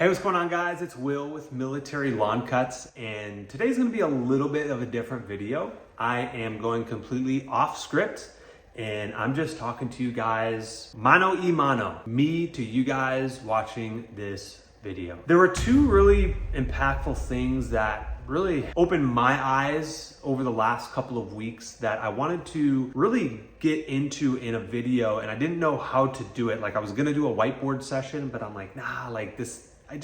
Hey, what's going on, guys? It's Will with Military Lawn Cuts, and today's gonna be a little bit of a different video. I am going completely off script, and I'm just talking to you guys mano y mano, me to you guys watching this video. There were two really impactful things that really opened my eyes over the last couple of weeks that I wanted to really get into in a video, and I didn't know how to do it. Like, I was gonna do a whiteboard session, but I'm like, nah, like this, I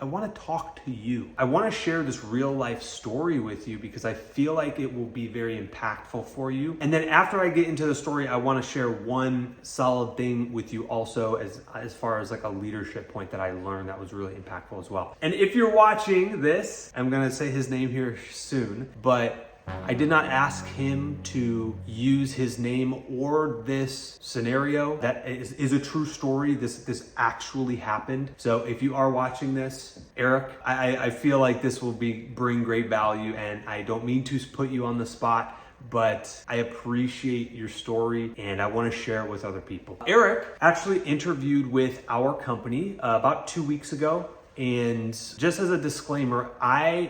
want to talk to you. I want to share this real life story with you because I feel like it will be very impactful for you. And then after I get into the story, I want to share one solid thing with you also as far as like a leadership point that I learned that was really impactful as well. And if you're watching this, I'm going to say his name here soon, but I did not ask him to use his name or this scenario. That is a true story. This actually happened. So if you are watching this, Eric, I feel like this will bring great value, and I don't mean to put you on the spot, but I appreciate your story and I want to share it with other people. Eric actually interviewed with our company about 2 weeks ago. And just as a disclaimer,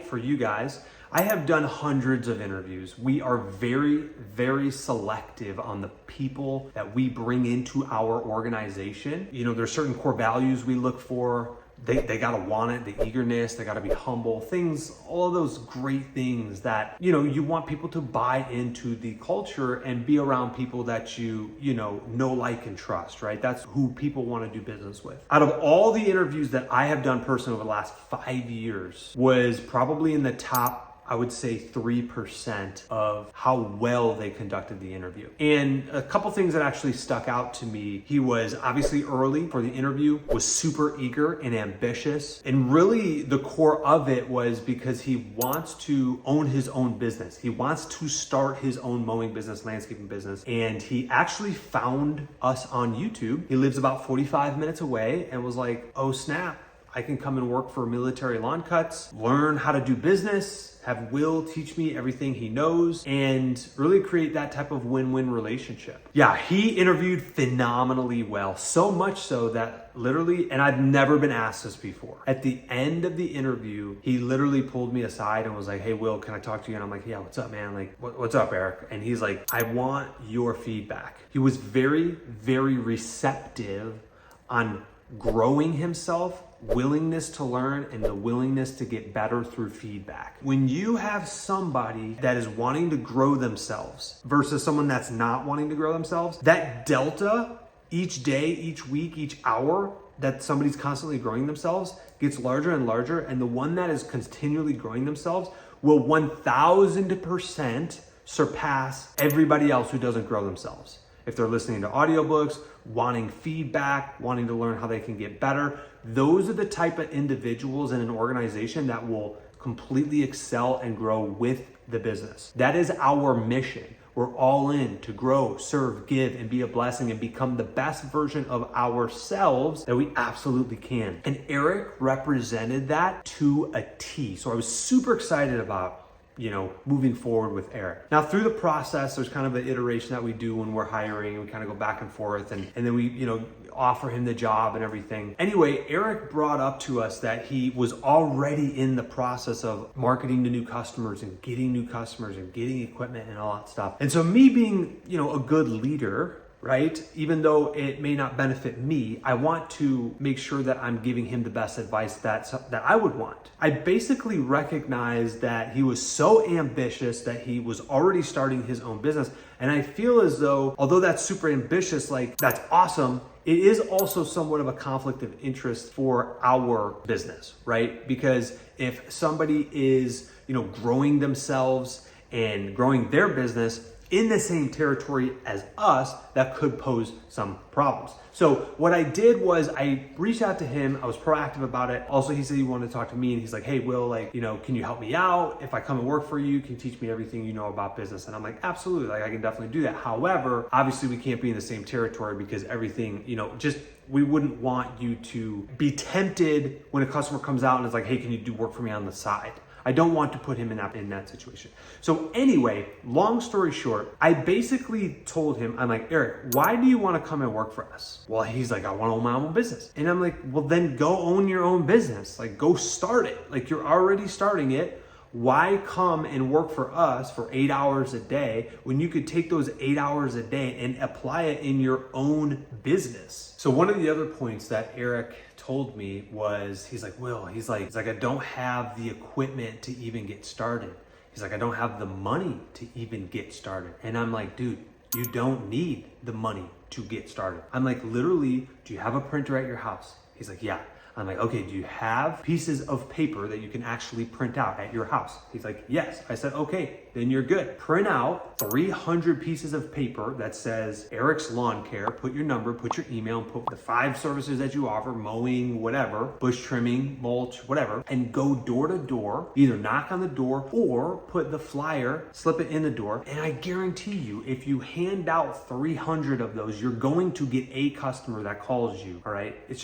for you guys, I have done hundreds of interviews. We are very, very selective on the people that we bring into our organization. You know, there's certain core values we look for. They gotta want it, the eagerness, they gotta be humble, things, all of those great things that, you know, you want people to buy into the culture and be around people that you know, like, and trust, right? That's who people wanna do business with. Out of all the interviews that I have done personally over the last 5 years, was probably in the top, I would say 3% of how well they conducted the interview. And a couple things that actually stuck out to me. He was obviously early for the interview, was super eager and ambitious. And really the core of it was because he wants to own his own business. He wants to start his own mowing business, landscaping business. And he actually found us on YouTube. He lives about 45 minutes away and was like, oh snap, I can come and work for Military Lawn Cuts, learn how to do business, have Will teach me everything he knows, and really create that type of win-win relationship. Yeah, he interviewed phenomenally well. So much so that literally, and I've never been asked this before, at the end of the interview, he literally pulled me aside and was like, hey, Will, can I talk to you? And I'm like, yeah, what's up, man? Like, what's up, Eric? And he's like, I want your feedback. He was very, very receptive on growing himself, willingness to learn, and the willingness to get better through feedback. When you have somebody that is wanting to grow themselves versus someone that's not wanting to grow themselves, that delta each day, each week, each hour that somebody's constantly growing themselves gets larger and larger, and the one that is continually growing themselves will 1000% surpass everybody else who doesn't grow themselves. If they're listening to audiobooks, wanting feedback, wanting to learn how they can get better, those are the type of individuals in an organization that will completely excel and grow with the business. That is our mission. We're all in to grow, serve, give, and be a blessing and become the best version of ourselves that we absolutely can. And Eric represented that to a T. So I was super excited about, you know, moving forward with Eric. Now, through the process, there's kind of an iteration that we do when we're hiring. We kind of go back and forth, and then we, you know, offer him the job and everything. Anyway, Eric brought up to us that he was already in the process of marketing to new customers and getting new customers and getting equipment and all that stuff. And so me being, you know, a good leader, right? Even though it may not benefit me, I want to make sure that I'm giving him the best advice that I would want. I basically recognized that he was so ambitious that he was already starting his own business. And I feel as though, although that's super ambitious, like that's awesome, it is also somewhat of a conflict of interest for our business, right? Because if somebody is, you know, growing themselves and growing their business in the same territory as us, that could pose some problems. So what I did was I reached out to him. I was proactive about it. Also, he said he wanted to talk to me, and he's like, hey, Will, like, you know, can you help me out? If I come and work for you, can you teach me everything you know about business? And I'm like, absolutely, like I can definitely do that. However, obviously we can't be in the same territory because everything, you know, just, we wouldn't want you to be tempted when a customer comes out and is like, hey, can you do work for me on the side? I don't want to put him in that situation. So anyway, long story short, I basically told him, I'm like, Eric, why do you want to come and work for us? Well, he's like, I want to own my own business. And I'm like, well, then go own your own business. Like, go start it. Like, you're already starting it. Why come and work for us for 8 hours a day when you could take those 8 hours a day and apply it in your own business? So one of the other points that Eric told me was, he's like, Will, he's like, I don't have the equipment to even get started. He's like, I don't have the money to even get started. And I'm like, dude, you don't need the money to get started. I'm like, literally, do you have a printer at your house? He's like, yeah. I'm like, okay, do you have pieces of paper that you can actually print out at your house? He's like, yes. I said, okay, then you're good. Print out 300 pieces of paper that says Eric's Lawn Care, put your number, put your email, and put the 5 services that you offer, mowing, whatever, bush trimming, mulch, whatever, and go door to door, either knock on the door or put the flyer, slip it in the door. And I guarantee you, if you hand out 300 of those, you're going to get a customer that calls you, all right? It's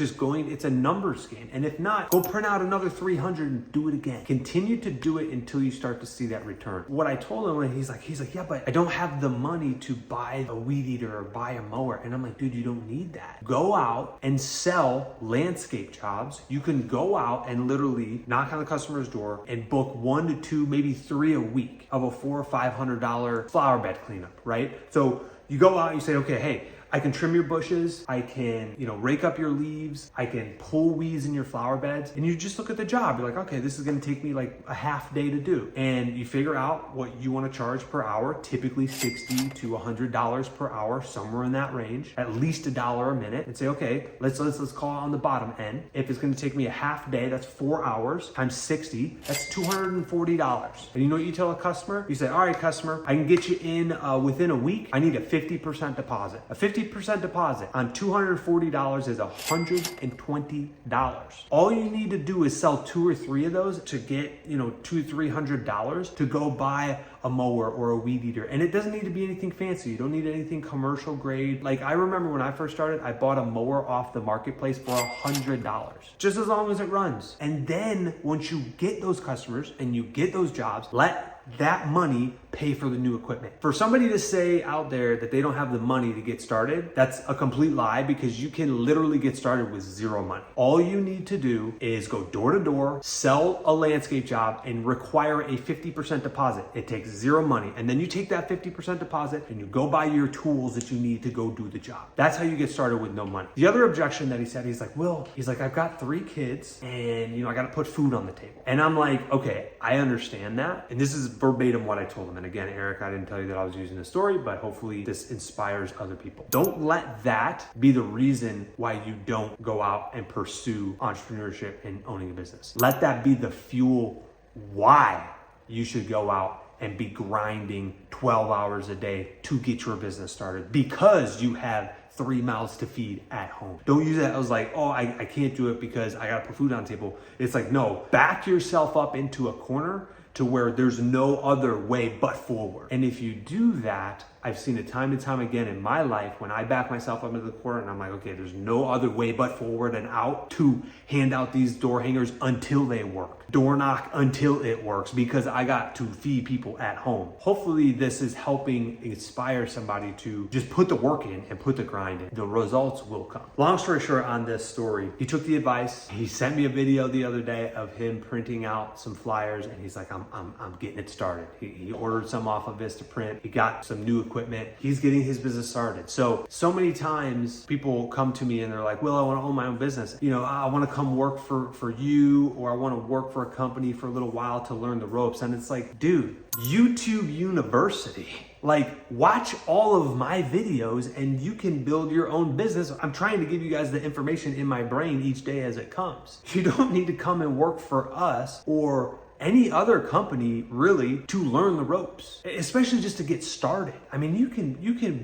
a numbers game. And if not, go print out another 300 and do it again. Continue to do it until you start to see that return. What I told him, he's like, yeah, but I don't have the money to buy a weed eater or buy a mower. And I'm like, dude, you don't need that. Go out and sell landscape jobs. You can go out and literally knock on the customer's door and book 1 to 2, maybe 3 a week of a $400 or $500 flower bed cleanup, right? So you go out and you say, okay, hey, I can trim your bushes, I can, rake up your leaves, I can pull weeds in your flower beds, and you just look at the job. You're like, okay, this is gonna take me like a half day to do. And you figure out what you wanna charge per hour, typically $60 to $100 per hour, somewhere in that range, at least $1 a minute, and say, okay, let's call it on the bottom end. If it's gonna take me a half day, that's 4 hours times 60, that's $240. And you know what you tell a customer? You say, all right, customer, I can get you in within a week. I need a 50% deposit. A 50% deposit on $240 is $120. All you need to do is sell 2 or 3 of those to get, $200-300 to go buy a mower or a weed eater. And it doesn't need to be anything fancy. You don't need anything commercial grade. Like, I remember when I first started, I bought a mower off the marketplace for $100, just as long as it runs. And then once you get those customers and you get those jobs, let that money pay for the new equipment. For somebody to say out there that they don't have the money to get started, that's a complete lie, because you can literally get started with 0 money. All you need to do is go door to door, sell a landscape job, and require a 50% deposit. It takes 0 money. And then you take that 50% deposit and you go buy your tools that you need to go do the job. That's how you get started with no money. The other objection that he said, he's like, Will, I've got 3 kids and, I got to put food on the table. And I'm like, okay, I understand that. And this is verbatim what I told him. And again, Eric, I didn't tell you that I was using this story, but hopefully this inspires other people. Don't let that be the reason why you don't go out and pursue entrepreneurship and owning a business. Let that be the fuel why you should go out and be grinding 12 hours a day to get your business started, because you have 3 mouths to feed at home. Don't use that as like, oh, I can't do it because I gotta put food on the table. It's like, no, back yourself up into a corner to where there's no other way but forward. And if you do that, I've seen it time and time again in my life when I back myself up into the corner and I'm like, okay, there's no other way but forward and out to hand out these door hangers until they work. Door knock until it works, because I got to feed people at home. Hopefully this is helping inspire somebody to just put the work in and put the grind in. The results will come. Long story short on this story, he took the advice. He sent me a video the other day of him printing out some flyers, and he's like, I'm getting it started. He ordered some off of Vistaprint. He got some new equipment. He's getting his business started. So many times people come to me and they're like, Will, I want to own my own business. I want to come work for you, or I want to work for a company for a little while to learn the ropes. And it's like, dude, YouTube University. Like, watch all of my videos and you can build your own business. I'm trying to give you guys the information in my brain each day as it comes. You don't need to come and work for us or any other company really to learn the ropes, especially just to get started. I mean, you can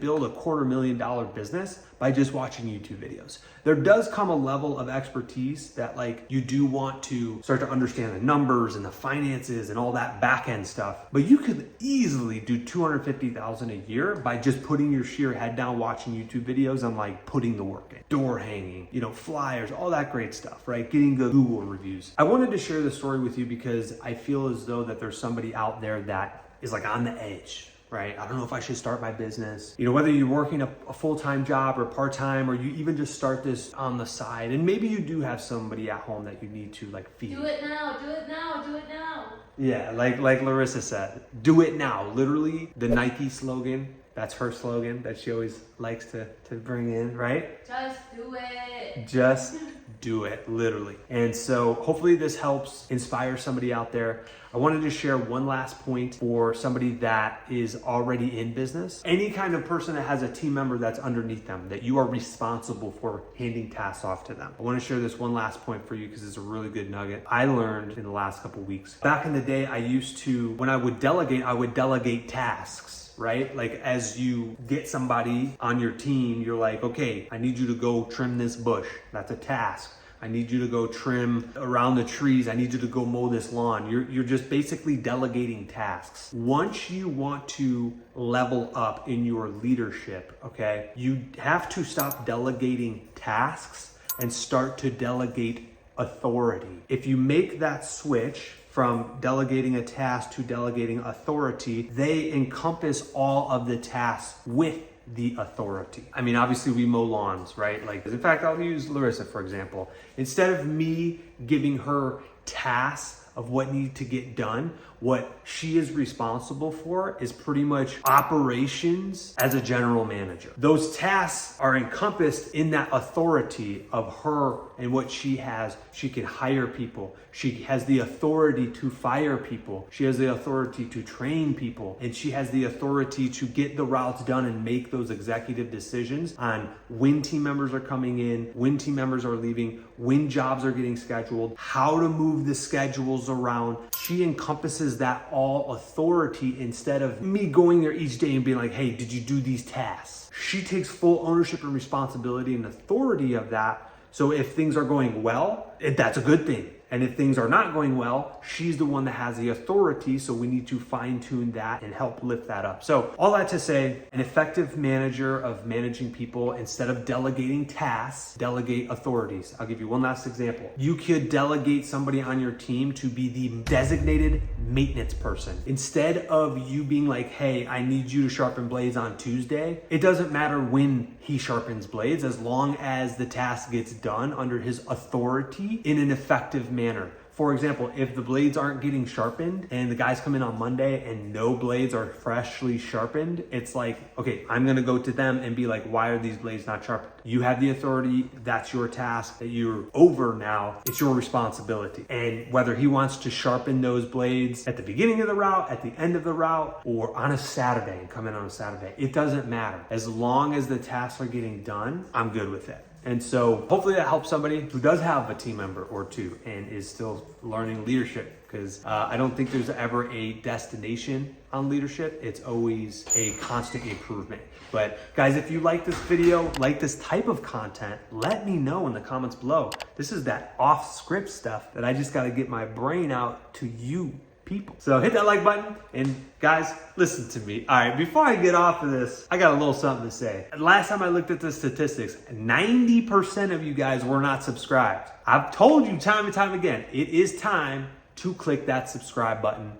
build a $250,000 business by just watching YouTube videos. There does come a level of expertise that like you do want to start to understand the numbers and the finances and all that back end stuff. But you could easily do $250,000 a year by just putting your sheer head down, watching YouTube videos and like putting the work in. Door hanging, flyers, all that great stuff, right? Getting good Google reviews. I wanted to share this story with you because I feel as though that there's somebody out there that is like on the edge, right? I don't know if I should start my business. Whether you're working a full-time job or part-time, or you even just start this on the side, and maybe you do have somebody at home that you need to like feed. Do it now, do it now, do it now. Yeah, like Larissa said, do it now. Literally the Nike slogan, that's her slogan that she always likes to bring in, right? Just do it. Just do it, literally. And so hopefully this helps inspire somebody out there. I wanted to share one last point for somebody that is already in business. Any kind of person that has a team member that's underneath them, that you are responsible for handing tasks off to them. I want to share this one last point for you because it's a really good nugget I learned in the last couple of weeks. Back in the day, I used to, when I would delegate tasks. Right? Like as you get somebody on your team, you're like, okay, I need you to go trim this bush. That's a task. I need you to go trim around the trees. I need you to go mow this lawn. You're just basically delegating tasks. Once you want to level up in your leadership, okay, you have to stop delegating tasks and start to delegate authority. If you make that switch from delegating a task to delegating authority, they encompass all of the tasks with the authority. I mean, obviously we mow lawns, right? Like, in fact, I'll use Larissa, for example. Instead of me giving her tasks of what needs to get done, what she is responsible for is pretty much operations as a general manager. Those tasks are encompassed in that authority of her and what she has. She can hire people. She has the authority to fire people. She has the authority to train people. And she has the authority to get the routes done and make those executive decisions on when team members are coming in, when team members are leaving, when jobs are getting scheduled, how to move the schedules around. She encompasses that all authority instead of me going there each day and being like, hey, did you do these tasks? She takes full ownership and responsibility and authority of that. So if things are going well, that's a good thing. And if things are not going well, she's the one that has the authority. So we need to fine tune that and help lift that up. So all that to say, an effective manager of managing people, instead of delegating tasks, delegate authorities. I'll give you one last example. You could delegate somebody on your team to be the designated maintenance person. Instead of you being like, hey, I need you to sharpen blades on Tuesday. It doesn't matter when he sharpens blades, as long as the task gets done under his authority in an effective manner. For example, if the blades aren't getting sharpened and the guys come in on Monday and no blades are freshly sharpened, it's like, okay, I'm gonna go to them and be like, why are these blades not sharpened? You have the authority, that's your task that you're over now, it's your responsibility. And whether he wants to sharpen those blades at the beginning of the route, at the end of the route, or on a Saturday and come in on a Saturday, it doesn't matter. As long as the tasks are getting done, I'm good with it. And so hopefully that helps somebody who does have a team member or two and is still learning leadership, because I don't think there's ever a destination on leadership. It's always a constant improvement. But guys, if you like this video, like this type of content, let me know in the comments below. This is that off script stuff that I just got to get my brain out to you people. So hit that like button, and guys, listen to me. All right, before I get off of this, I got a little something to say. Last time I looked at the statistics, 90% of you guys were not subscribed. I've told you time and time again, it is time to click that subscribe button.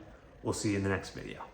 We'll see you in the next video.